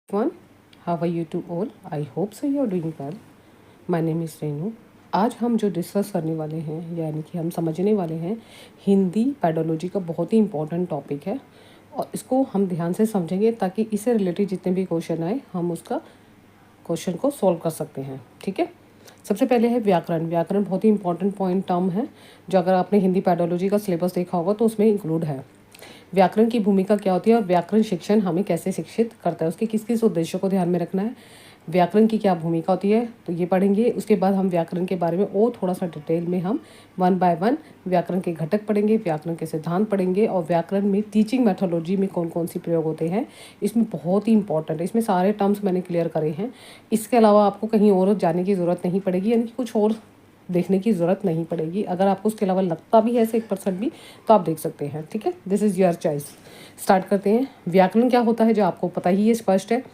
Everyone, how are you to all? I hope so you are doing well. My name is Renu. आज हम जो discuss करने वाले हैं यानी कि हम समझने वाले हैं हिंदी पेडोलॉजी का बहुत ही इम्पोर्टेंट टॉपिक है और इसको हम ध्यान से समझेंगे ताकि इससे रिलेटेड जितने भी क्वेश्चन आए हम उसका क्वेश्चन को सॉल्व कर सकते हैं। ठीक है, सबसे पहले है व्याकरण। व्याकरण बहुत ही इंपॉर्टेंट पॉइंट टर्म है जो अगर आपने हिंदी पेडोलॉजी का सिलेबस देखा होगा तो उसमें इंक्लूड है। व्याकरण की भूमिका क्या होती है और व्याकरण शिक्षण हमें कैसे शिक्षित करता है, उसके किस किस उद्देश्यों को ध्यान में रखना है, व्याकरण की क्या भूमिका होती है, तो ये पढ़ेंगे। उसके बाद हम व्याकरण के बारे में और थोड़ा सा डिटेल में हम वन बाय वन व्याकरण के घटक पढ़ेंगे, व्याकरण के सिद्धांत पढ़ेंगे और व्याकरण में टीचिंग मेथोडोलॉजी में कौन कौन सी प्रयोग होते हैं इसमें बहुत ही इंपॉर्टेंट है। इसमें सारे टर्म्स मैंने क्लियर करे हैं। इसके अलावा आपको कहीं और जाने की ज़रूरत नहीं पड़ेगी, यानी कि कुछ और देखने की ज़रूरत नहीं पड़ेगी। अगर आपको उसके अलावा लगता भी है ऐसे 1% भी तो आप देख सकते हैं। ठीक है, this is your choice. Start करते हैं। व्याकरण क्या होता है जो आपको पता ही है, स्पष्ट है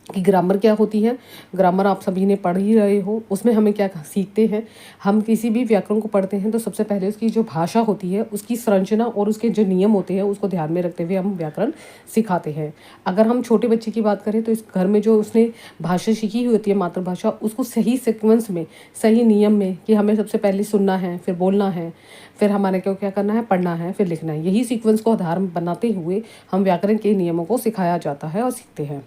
कि ग्रामर क्या होती है। ग्रामर आप सभी ने पढ़ ही रहे हो। उसमें हमें क्या सीखते हैं, हम किसी भी व्याकरण को पढ़ते हैं तो सबसे पहले उसकी जो भाषा होती है उसकी संरचना और उसके जो नियम होते हैं उसको ध्यान में रखते हुए हम व्याकरण सिखाते हैं। अगर हम छोटे बच्चे की बात करें तो इस घर में जो उसने भाषा सीखी हुई होती है, मातृभाषा, उसको सही सीक्वेंस में, सही नियम में कि हमें सबसे पहले सुनना है, फिर बोलना है, फिर हमारे को क्या करना है, पढ़ना है, फिर लिखना है। यही सीक्वेंस को आधार बनाते हुए हम व्याकरण के नियमों को सिखाया जाता है और सीखते हैं।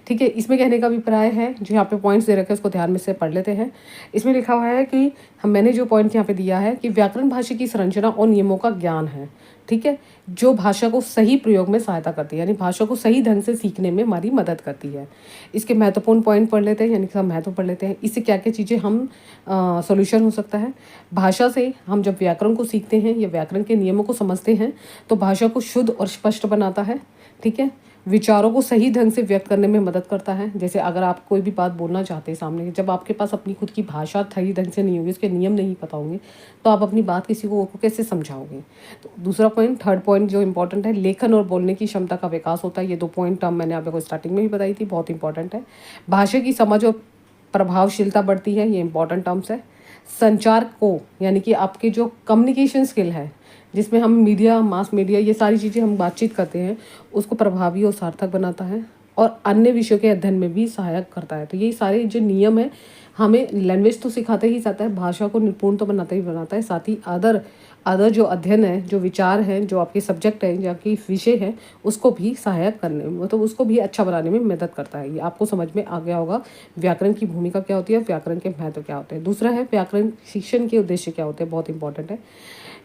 ठीक है, इसमें कहने का अभिप्राय है जो यहाँ पे पॉइंट्स दे रखे हैं उसको ध्यान में से पढ़ लेते हैं। इसमें लिखा हुआ है कि मैंने जो पॉइंट यहाँ पे दिया है कि व्याकरण भाषा की संरचना और नियमों का ज्ञान है। ठीक है, जो भाषा को सही प्रयोग में सहायता करती है, यानी भाषा को सही ढंग से सीखने में हमारी मदद करती है। इसके महत्वपूर्ण पॉइंट पढ़ लेते हैं, यानी कि सब महत्व पढ़ लेते हैं। इससे क्या क्या चीज़ें हम सोल्यूशन हो सकता है। भाषा से हम जब व्याकरण को सीखते हैं या व्याकरण के नियमों को समझते हैं तो भाषा को शुद्ध और स्पष्ट बनाता है। ठीक है, विचारों को सही ढंग से व्यक्त करने में मदद करता है। जैसे अगर आप कोई भी बात बोलना चाहते हैं सामने, जब आपके पास अपनी खुद की भाषा सही ढंग से नहीं होगी, उसके नियम नहीं पता होंगे, तो आप अपनी बात किसी को कैसे समझाओगे। तो दूसरा पॉइंट, थर्ड पॉइंट जो इंपॉर्टेंट है, लेखन और बोलने की क्षमता का विकास होता है। ये 2 पॉइंट टर्म मैंने आपको स्टार्टिंग में भी बताई थी, बहुत इंपॉर्टेंट है। भाषा की समझ और प्रभावशीलता बढ़ती है, ये इंपॉर्टेंट टर्म्स है। संचार को, यानी कि आपके जो कम्युनिकेशन स्किल है जिसमें हम मीडिया, मास मीडिया, ये सारी चीज़ें हम बातचीत करते हैं, उसको प्रभावी और सार्थक बनाता है और अन्य विषयों के अध्ययन में भी सहायक करता है। तो ये सारे जो नियम है हमें लैंग्वेज तो सिखाते ही जाता है, भाषा को निपुण तो बनाता ही बनाता है, साथ ही अदर जो अध्ययन है, जो विचार हैं, जो आपके सब्जेक्ट है, जो आपकी विषय है, उसको भी सहायक करने में, मतलब उसको भी अच्छा बनाने में मदद करता है। ये आपको समझ में आ गया होगा व्याकरण की भूमिका क्या होती है, व्याकरण के महत्व क्या होते हैं। दूसरा है व्याकरण शिक्षण के उद्देश्य क्या होते हैं, बहुत इंपॉर्टेंट है।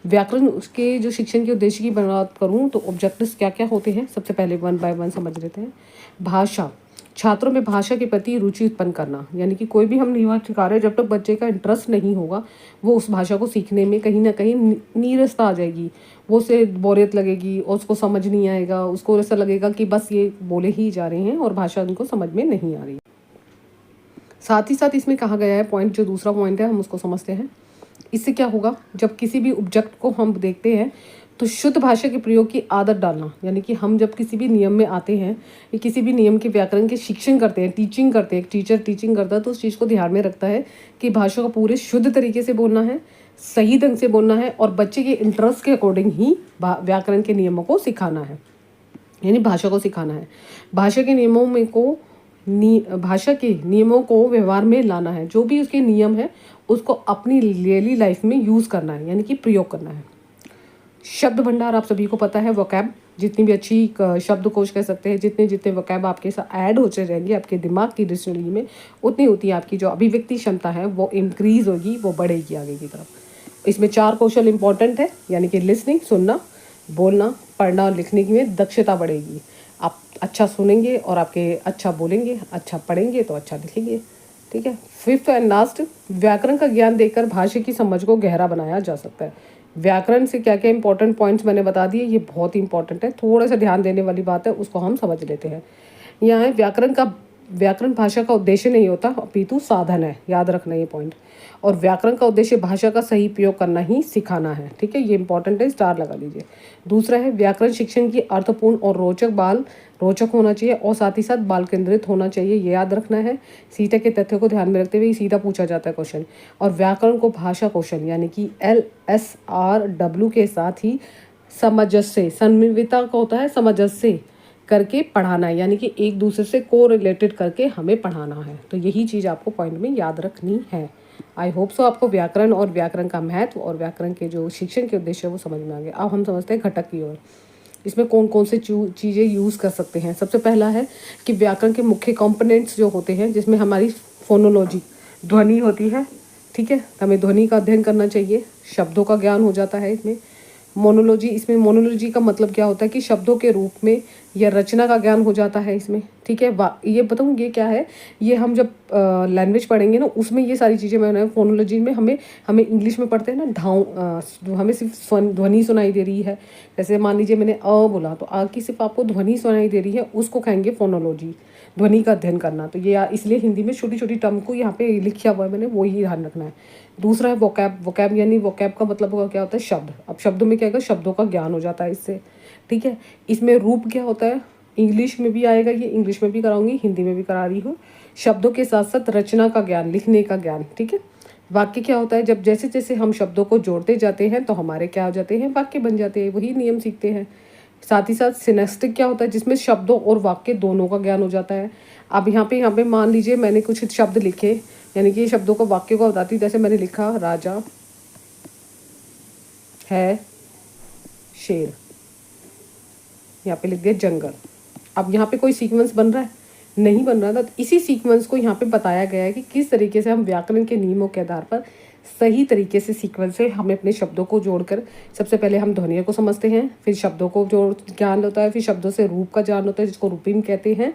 व्याकरण उसके जो शिक्षण के उद्देश्य की बात करूँ तो ऑब्जेक्टिव्स क्या क्या होते हैं, सबसे पहले वन बाय वन समझ लेते हैं। भाषा, छात्रों में भाषा के प्रति रुचि उत्पन्न करना, यानी कि कोई भी हम नियम सिखा रहे हैं, जब तक बच्चे का इंटरेस्ट नहीं होगा वो उस भाषा को सीखने में कहीं ना कहीं नीरसता आ जाएगी, वो उसे बोरियत लगेगी और उसको समझ नहीं आएगा, उसको ऐसा लगेगा कि बस ये बोले ही जा रहे हैं और भाषा उनको समझ में नहीं आ रही। साथ ही साथ इसमें कहा गया है पॉइंट, जो दूसरा पॉइंट है हम उसको समझते हैं। इससे क्या होगा, जब किसी भी ऑब्जेक्ट को हम देखते हैं तो शुद्ध भाषा के प्रयोग की आदत डालना, यानी कि हम जब किसी भी नियम में आते हैं या किसी भी नियम के व्याकरण के शिक्षण करते हैं, टीचिंग करते हैं, एक टीचर टीचिंग करता है तो उस चीज़ को ध्यान में रखता है कि भाषा को पूरे शुद्ध तरीके से बोलना है, सही ढंग से बोलना है और बच्चे के इंटरेस्ट के अकॉर्डिंग ही व्याकरण के नियमों को सिखाना है, यानी भाषा को सिखाना है। भाषा के नियमों में भाषा के नियमों को व्यवहार में लाना है, जो भी उसके नियम है उसको अपनी डेली लाइफ में यूज़ करना है, यानी कि प्रयोग करना है। शब्द भंडार आप सभी को पता है, वोकैब, जितनी भी अच्छी शब्दकोश कह सकते हैं, जितने जितने वोकैब आपके साथ ऐड होते रहेंगे आपके दिमाग की डिक्शनरी में, उतनी होती है आपकी जो अभिव्यक्ति क्षमता है वो इंक्रीज होगी, वो बढ़ेगी आगे की तरफ। इसमें 4 कौशल इंपॉर्टेंट है, यानी कि लिसनिंग, सुनना, बोलना, पढ़ना और लिखने की में दक्षता बढ़ेगी। आप अच्छा सुनेंगे और आपके अच्छा बोलेंगे, अच्छा पढ़ेंगे तो अच्छा लिखेंगे। ठीक है, फिफ्थ एंड लास्ट, व्याकरण का ज्ञान देकर भाषा की समझ को गहरा बनाया जा सकता है। व्याकरण से क्या क्या इंपॉर्टेंट पॉइंट्स मैंने बता दिए, ये बहुत इंपॉर्टेंट है, थोड़ा सा ध्यान देने वाली बात है, उसको हम समझ लेते हैं। यहाँ है व्याकरण भाषा का उद्देश्य नहीं होता अपितु साधन है, याद रखना ये पॉइंट। और व्याकरण का उद्देश्य भाषा का सही प्रयोग करना ही सिखाना है। ठीक है, ये इंपॉर्टेंट है, स्टार लगा लीजिए। दूसरा है व्याकरण शिक्षण की अर्थपूर्ण और रोचक होना चाहिए और साथ ही साथ बाल केंद्रित होना चाहिए, ये याद रखना है। सीटा के तथ्यों को ध्यान में रखते हुए सीधा पूछा जाता है क्वेश्चन। और व्याकरण को भाषा कौशल यानी कि LSRW के साथ ही समंजस्य, समन्विता का होता है समंजस्य करके पढ़ाना है, यानी कि एक दूसरे से को रिलेटेड करके हमें पढ़ाना है। तो यही चीज़ आपको पॉइंट में याद रखनी है। आई होप सो आपको व्याकरण और व्याकरण का महत्व और व्याकरण के जो शिक्षण के उद्देश्य है वो समझ में आ गया। अब हम समझते हैं घटक की ओर। इसमें कौन कौन से चीज़ें यूज़ कर सकते हैं। सबसे पहला है कि व्याकरण के मुख्य कंपोनेंट्स जो होते हैं, जिसमें हमारी फोनोलॉजी ध्वनि होती है, ठीक है, हमें ध्वनि का अध्ययन करना चाहिए। शब्दों का ज्ञान हो जाता है इसमें। मोनोलॉजी, इसमें मोनोलॉजी का मतलब क्या होता है कि शब्दों के रूप में या रचना का ज्ञान हो जाता है इसमें, ठीक है। ये बताऊँ ये क्या है, ये हम जब लैंग्वेज पढ़ेंगे ना उसमें ये सारी चीज़ें मैंने फोनोलॉजी में हमें इंग्लिश में पढ़ते हैं ना, हमें सिर्फ ध्वनि सुनाई दे रही है। जैसे मान लीजिए मैंने अ बोला तो आ की सिर्फ आपको ध्वनि सुनाई दे रही है, उसको कहेंगे फोनोलॉजी, ध्वनि का अध्ययन करना। तो ये इसलिए हिंदी में छोटी छोटी टर्म को यहाँ पे लिखा हुआ है मैंने, वो ही ध्यान रखना है। दूसरा है वोकैब। वोकैब यानी वोकैब का मतलब क्या होता है, शब्द। अब शब्दों में क्या होगा, शब्दों का ज्ञान हो जाता है इससे, ठीक है। इसमें रूप क्या होता है, इंग्लिश में भी आएगा, ये इंग्लिश में भी कराऊंगी, हिंदी में भी करा रही हूँ। शब्दों के साथ साथ रचना का ज्ञान, लिखने का ज्ञान, ठीक है। वाक्य क्या होता है, जब जैसे जैसे हम शब्दों को जोड़ते जाते हैं तो हमारे क्या हो जाते हैं, वाक्य बन जाते हैं, वही नियम सीखते हैं। साथ ही साथ सिनेस्टिक क्या होता है, जिसमें शब्दों और वाक्य दोनों का ज्ञान हो जाता है। अब यहाँ पे मान लीजिए मैंने कुछ शब्द लिखे, यानी कि शब्दों को वाक्य को बताती हूँ। जैसे मैंने लिखा राजा है शेर, यहाँ पे लिख दिया जंगल। अब यहाँ पे कोई सीक्वेंस बन रहा है, नहीं बन रहा था। तो इसी सीक्वेंस को यहाँ पे बताया गया है कि किस तरीके से हम व्याकरण के नियमों के आधार पर सही तरीके से सीक्वेंस से हमें अपने शब्दों को जोड़कर, सबसे पहले हम ध्वनियों को समझते हैं, फिर शब्दों को जो ज्ञान होता है, फिर शब्दों से रूप का ज्ञान होता है जिसको रूपिम कहते हैं,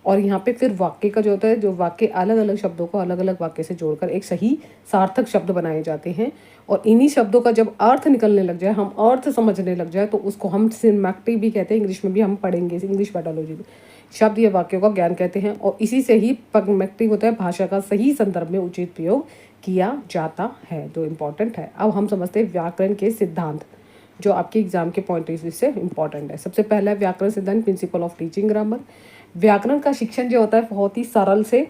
और यहाँ पे फिर वाक्य का जो होता है, जो वाक्य अलग अलग शब्दों को अलग अलग वाक्य से जोड़कर एक सही सार्थक शब्द बनाए जाते हैं। और इन्हीं शब्दों का जब अर्थ निकलने लग जाए, हम अर्थ समझने लग जाए, तो उसको हम सिमेंटिक भी कहते हैं। इंग्लिश में भी हम पढ़ेंगे, इंग्लिश पेडोलॉजी में शब्द या वाक्यों का ज्ञान कहते हैं। और इसी से ही प्रगमेटिक होता है, भाषा का सही संदर्भ में उचित प्रयोग किया जाता है, जो इम्पोर्टेंट है। अब हम समझते हैं व्याकरण के सिद्धांत, जो आपके एग्जाम के पॉइंट ऑफ व्यू से इम्पॉर्टेंट है। सबसे पहला है व्याकरण सिद्धांत, प्रिंसिपल ऑफ टीचिंग ग्रामर। व्याकरण का शिक्षण जो होता है बहुत ही सरल से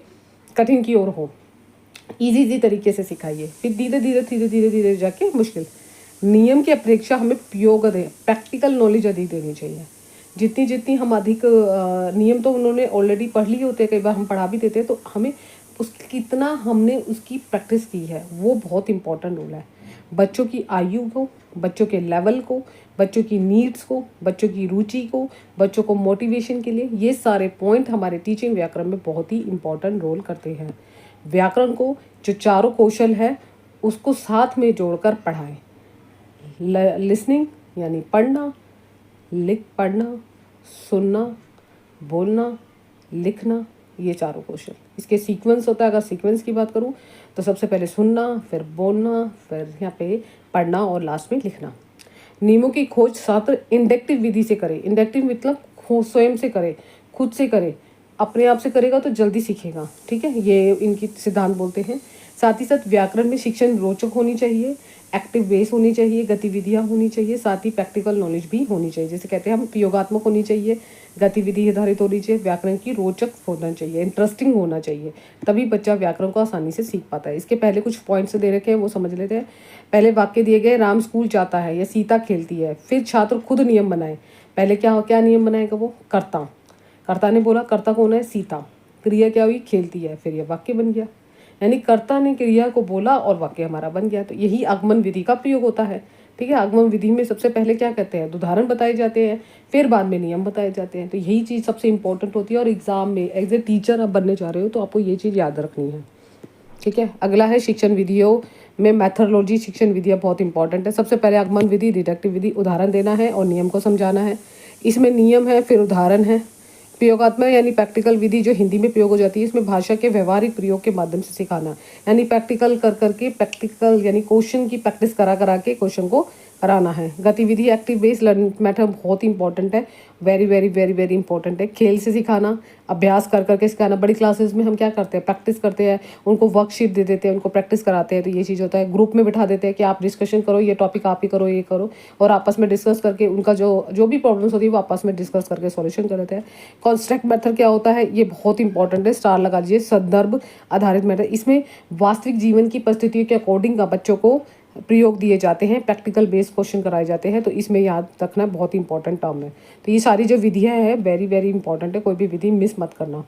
कठिन की ओर हो, इजी तरीके से सिखाइए, फिर धीरे धीरे जाके मुश्किल। नियम की अपेक्षा हमें प्रयोग दें, प्रैक्टिकल नॉलेज अधिक देनी चाहिए। जितनी हम अधिक नियम तो उन्होंने ऑलरेडी पढ़ लिए होते हैं, कई बार हम पढ़ा भी देते हैं, तो हमें कितना हमने उसकी प्रैक्टिस की है वो बहुत इंपॉर्टेंट रोल है। बच्चों की आयु को, बच्चों के लेवल को, बच्चों की नीड्स को, बच्चों की रुचि को, बच्चों को मोटिवेशन के लिए, ये सारे पॉइंट हमारे टीचिंग व्याकरण में बहुत ही इंपॉर्टेंट रोल करते हैं। व्याकरण को जो चारों कौशल है उसको साथ में जोड़कर पढ़ाएं। लिसनिंग यानी पढ़ना, पढ़ना, सुनना, बोलना, लिखना, ये चारों कौशल। इसके सीक्वेंस होता है, अगर सीक्वेंस की बात करूँ तो सबसे पहले सुनना, फिर बोलना, फिर यहाँ पे पढ़ना और लास्ट में लिखना। नियमों की खोज छात्र इंडक्टिव विधि से करे। इंडक्टिव मतलब स्वयं से करे, खुद से करे, अपने आप से करेगा तो जल्दी सीखेगा, ठीक है, ये इनकी सिद्धांत बोलते हैं। साथ ही साथ व्याकरण में शिक्षण रोचक होनी चाहिए, एक्टिव बेस होनी चाहिए, गतिविधियाँ होनी चाहिए, साथ ही प्रैक्टिकल नॉलेज भी होनी चाहिए। जैसे कहते हैं हम प्रयोगात्मक होनी चाहिए, गतिविधि आधारित होनी चाहिए, व्याकरण की रोचक होना चाहिए, इंटरेस्टिंग होना चाहिए, तभी बच्चा व्याकरण को आसानी से सीख पाता है। इसके पहले कुछ पॉइंट्स दे रखे हैं, वो समझ लेते हैं। पहले वाक्य दिए गए, राम स्कूल जाता है या सीता खेलती है। फिर छात्र खुद नियम बनाए। पहले क्या नियम बनाएगा वो, कर्ता ने बोला, कर्ता कौन है, सीता, क्रिया क्या हुई, खेलती है, फिर यह वाक्य बन गया। यानी कर्ता ने क्रिया को बोला और वाक्य हमारा बन गया। तो यही आगमन विधि का प्रयोग होता है, ठीक है। आगमन विधि में सबसे पहले क्या कहते हैं, उदाहरण बताए जाते हैं, फिर बाद में नियम बताए जाते हैं। तो यही चीज़ सबसे इंपॉर्टेंट होती है। और एग्जाम में एज ए टीचर आप बनने जा रहे हो तो आपको ये चीज़ याद रखनी है, ठीक है। अगला है शिक्षण विधियों में मैथडोलॉजी। शिक्षण विधियाँ बहुत इंपॉर्टेंट है। सबसे पहले आगमन विधि, डिडक्टिव विधि, उदाहरण देना है और नियम को समझाना है। इसमें नियम है, फिर उदाहरण है। प्रयोगात्मक यानी प्रैक्टिकल विधि जो हिंदी में प्रयोग हो जाती है, इसमें भाषा के व्यवहारिक प्रयोग के माध्यम से सिखाना, यानी प्रैक्टिकल करके, प्रैक्टिकल यानी क्वेश्चन की प्रैक्टिस करा के क्वेश्चन को कराना है। गतिविधि एक्टिव बेस्ड लर्निंग मेथड बहुत इंपॉर्टेंट है, वेरी इंपॉर्टेंट है। खेल से सिखाना, अभ्यास करके सिखाना। बड़ी क्लासेस में हम क्या करते हैं, प्रैक्टिस करते हैं, उनको वर्कशीट दे देते हैं, उनको प्रैक्टिस कराते हैं। तो ये चीज़ होता है। ग्रुप में बिठा देते हैं कि आप डिस्कशन करो, ये टॉपिक आप ही करो, ये करो, और आपस में डिस्कस करके उनका जो भी प्रॉब्लम्स होती है वो आपस में डिस्कस करके सॉल्यूशन कर देते हैं। कॉन्स्ट्रक्ट मेथड क्या होता है, ये बहुत इंपॉर्टेंट है, स्टार लगा दीजिए। संदर्भ आधारित मेथड, इसमें वास्तविक जीवन की परिस्थितियों के अकॉर्डिंग का बच्चों को प्रयोग दिए जाते हैं, प्रैक्टिकल बेस्ड क्वेश्चन कराए जाते हैं, तो इसमें याद रखना बहुत इंपॉर्टेंट टर्म है। तो ये सारी जो विधियाँ हैं वेरी वेरी इंपॉर्टेंट है, कोई भी विधि मिस मत करना।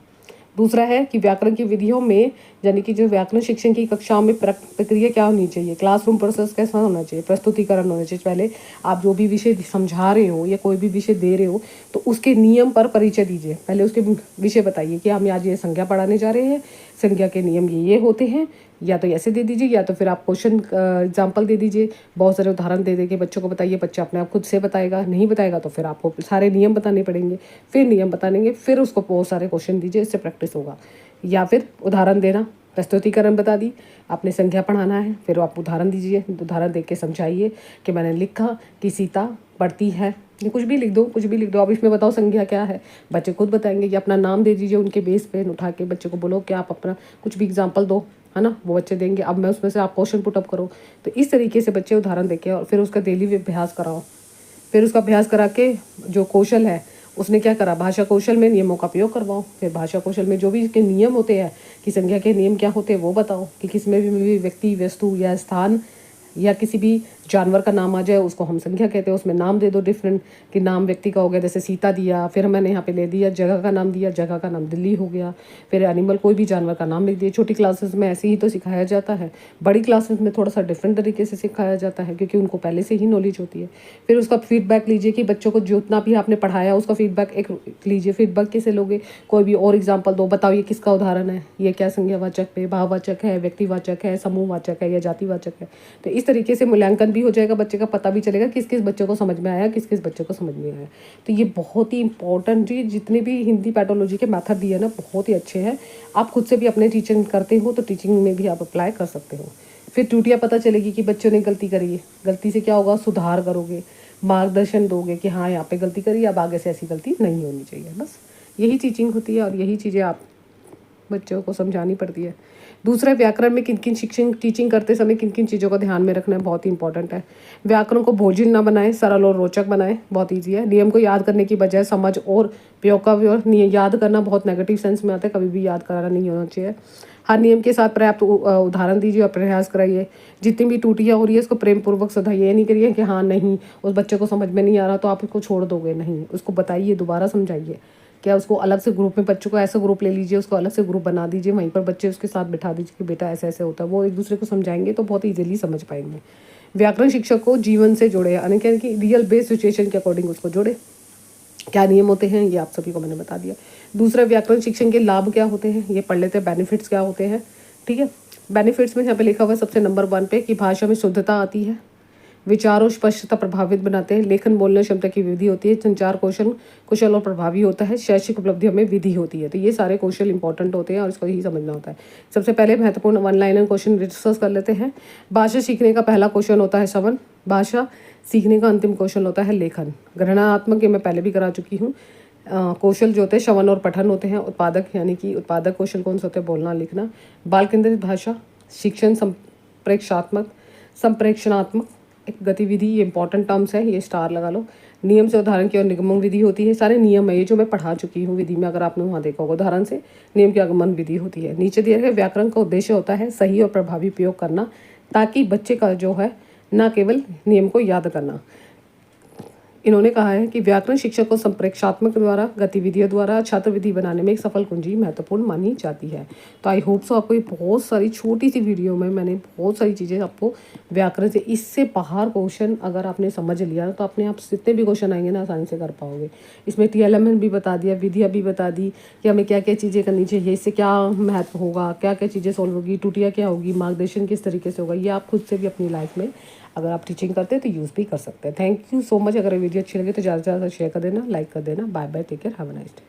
दूसरा है कि व्याकरण की विधियों में, यानी कि जो व्याकरण शिक्षण की कक्षाओं में प्रक्रिया क्या होनी चाहिए, क्लासरूम प्रोसेस कैसा होना चाहिए, प्रस्तुतिकरण होना चाहिए। पहले आप जो भी विषय समझा रहे हो या कोई भी विषय दे रहे हो तो उसके नियम पर परिचय दीजिए। पहले उसके विषय बताइए कि हम आज ये संज्ञा पढ़ाने जा रहे हैं, संज्ञा के नियम ये होते हैं, या तो ऐसे दे दीजिए या तो फिर आप क्वेश्चन एग्जाम्पल दे दीजिए, बहुत सारे उदाहरण दे के बच्चों को बताइए। बच्चा अपने आप खुद से बताएगा, नहीं बताएगा तो फिर आपको सारे नियम बताने पड़ेंगे, फिर नियम बताएंगे, फिर उसको बहुत सारे क्वेश्चन दीजिए, इससे प्रैक्टिस होगा। या फिर उदाहरण देना, प्रस्तुतिकरण बता दी, आपने संज्ञा पढ़ाना है, फिर आप उदाहरण दीजिए, उदाहरण देख के समझाइए कि मैंने लिखा कि सीता पढ़ती है, ये कुछ भी लिख दो, कुछ भी लिख दो, अब इसमें बताओ संज्ञा क्या है, बच्चे खुद बताएंगे। कि अपना नाम दे दीजिए, उनके बेस पे उठा के बच्चे को बोलो कि आप अपना कुछ भी एग्जाम्पल दो, है ना, वो बच्चे देंगे। अब मैं उसमें से आप क्वेश्चन पुटअप करो। तो इस तरीके से बच्चे उदाहरण देके और फिर उसका डेली अभ्यास कराओ। फिर उसका अभ्यास करा के जो कौशल है उसने क्या करा, भाषा कौशल में नियमों का प्रयोग करवाओ। फिर भाषा कौशल में जो भी इसके नियम होते हैं कि संज्ञा के नियम क्या होते हैं वो बताओ। कि किसमें भी व्यक्ति, वस्तु या स्थान या किसी भी जानवर का नाम आ जाए उसको हम संज्ञा कहते हैं, उसमें नाम दे दो डिफरेंट। कि नाम व्यक्ति का हो गया, जैसे सीता दिया, फिर मैंने यहाँ पे ले दिया जगह का नाम दिया, जगह का नाम दिल्ली हो गया। फिर एनिमल, कोई भी जानवर का नाम लिख दिया। छोटी क्लासेस में ऐसे ही तो सिखाया जाता है, बड़ी क्लासेस में थोड़ा सा डिफरेंट तरीके से सिखाया जाता है क्योंकि उनको पहले से ही नॉलेज होती है। फिर उसका फीडबैक लीजिए कि बच्चों को जितना भी आपने पढ़ाया उसका फीडबैक एक लीजिए। फीडबैक कैसे लोगे, कोई भी और एग्जाम्पल दो, बताओ ये किसका उदाहरण है, ये क्या संज्ञावाचक है, भाववाचक है, व्यक्तिवाचक है, समूहवाचक है या जातिवाचक है। तो इस तरीके से मूल्यांकन भी हो जाएगा, बच्चे का पता भी चलेगा किस किस बच्चे को समझ में आया, किस किस बच्चे को समझ में आया। तो ये बहुत ही इंपॉर्टेंट, जी जितने भी हिंदी पैथोलॉजी के मेथड दिए ना बहुत ही अच्छे हैं। आप खुद से भी अपने टीचिंग करते हो तो टीचिंग में भी आप अप्लाई कर सकते हो। फिर त्रुटियाँ पता चलेगी कि बच्चों ने गलती करी है, गलती से क्या होगा, सुधार करोगे, मार्गदर्शन दोगे कि हाँ यहाँ पे गलती करी, अब आगे से ऐसी गलती नहीं होनी चाहिए। बस यही टीचिंग होती है और यही चीज़ें आप बच्चों को समझानी पड़ती है। दूसरा, व्याकरण में किन किन शिक्षण टीचिंग करते समय किन किन चीज़ों का ध्यान में रखना है, बहुत ही इंपॉर्टेंट है। व्याकरण को बोझिल ना बनाएं, सरल और रोचक बनाएं, बहुत ईजी है। नियम को याद करने की बजाय समझ और प्रयोग का याद करना बहुत नेगेटिव सेंस में आता है, कभी भी याद कराना नहीं होना चाहिए। हर नियम के साथ पर्याप्त उदाहरण दीजिए और प्रयास कराइए। जितनी भी टूटियाँ हो रही है उसको प्रेम पूर्वक सुधारिए। ये नहीं करिए कि हाँ नहीं उस बच्चे को समझ में नहीं आ रहा तो आप उसको छोड़ दोगे, नहीं, उसको बताइए, दोबारा समझाइए। क्या उसको अलग से ग्रुप में, बच्चों को ऐसा ग्रुप ले लीजिए, उसको अलग से ग्रुप बना दीजिए, वहीं पर बच्चे उसके साथ बिठा दीजिए कि बेटा ऐसे ऐसे होता है, वो एक दूसरे को समझाएंगे तो बहुत ईजिली समझ पाएंगे। व्याकरण शिक्षक को जीवन से जोड़े, यानी कि रियल बेस्ड सिचुएशन के अकॉर्डिंग उसको जोड़े। क्या नियम होते हैं ये आप सभी को मैंने बता दिया। दूसरा, व्याकरण शिक्षण के लाभ क्या होते हैं ये पढ़ लेते हैं, बेनिफिट्स क्या होते हैं। ठीक है, बेनिफिट्स में यहाँ पे लिखा हुआ है सबसे नंबर 1 पे कि भाषा में शुद्धता आती है, विचारों स्पष्टता प्रभावित बनाते हैं, लेखन बोलने क्षमता की वृद्धि होती है, संचार कौशल कुशल और प्रभावी होता है, शैक्षिक उपलब्धियों में वृद्धि होती है। तो ये सारे कौशल इंपॉर्टेंट होते हैं और इसको ही समझना होता है। सबसे पहले महत्वपूर्ण 1 लाइनर क्वेश्चन डिस्कस कर लेते हैं। भाषा सीखने का पहला क्वेश्चन होता है श्रवण, भाषा सीखने का अंतिम क्वेश्चन होता है लेखन। ग्रहणात्मक, ये मैं पहले भी करा चुकी हूँ। कौशल जो होते हैं श्रवण और पठन होते हैं। उत्पादक, यानी कि उत्पादक कौशल कौन से होते हैं, बोलना लिखना। बाल केंद्रित भाषा शिक्षण, संप्रेक्षणात्मक एक गतिविधि, ये इंपॉर्टेंट टर्म्स है, ये स्टार लगा लो। नियम से उदाहरण की और निगमन विधि होती है। सारे नियम है ये जो मैं पढ़ा चुकी हूँ विधि में, अगर आपने वहाँ देखा होगा, उदाहरण से नियम की आगमन विधि होती है। नीचे दिया गया व्याकरण का उद्देश्य होता है सही और प्रभावी प्रयोग करना, ताकि बच्चे का जो है न केवल नियम को याद करना। इन्होंने कहा है कि व्याकरण शिक्षक को संप्रेक्षात्मक द्वारा, गतिविधियों द्वारा छात्रविधि बनाने में एक सफल कुंजी महत्वपूर्ण मानी जाती है। तो आई होप सो आपको ये बहुत सारी छोटी सी वीडियो में मैंने बहुत सारी चीज़ें आपको व्याकरण से, इससे बाहर क्वेश्चन अगर आपने समझ लिया तो अपने आप जितने भी क्वेश्चन आएंगे ना आसानी से कर पाओगे। इसमें TLMN भी बता दिया, विधियाँ भी बता दी कि हमें क्या क्या चीज़ें करनी चाहिए, इससे क्या महत्व होगा, क्या क्या चीज़ें सॉल्व होगी, टूटियाँ क्या होगी, मार्गदर्शन किस तरीके से होगा। ये आप खुद से भी अपनी लाइफ में अगर आप टीचिंग करते हैं तो यूज़ भी कर सकते हैं। Thank you so much. अगर वीडियो अच्छी लगे तो ज़्यादा से ज़्यादा शेयर कर देना, लाइक कर देना। Bye bye, take care, have a nice day.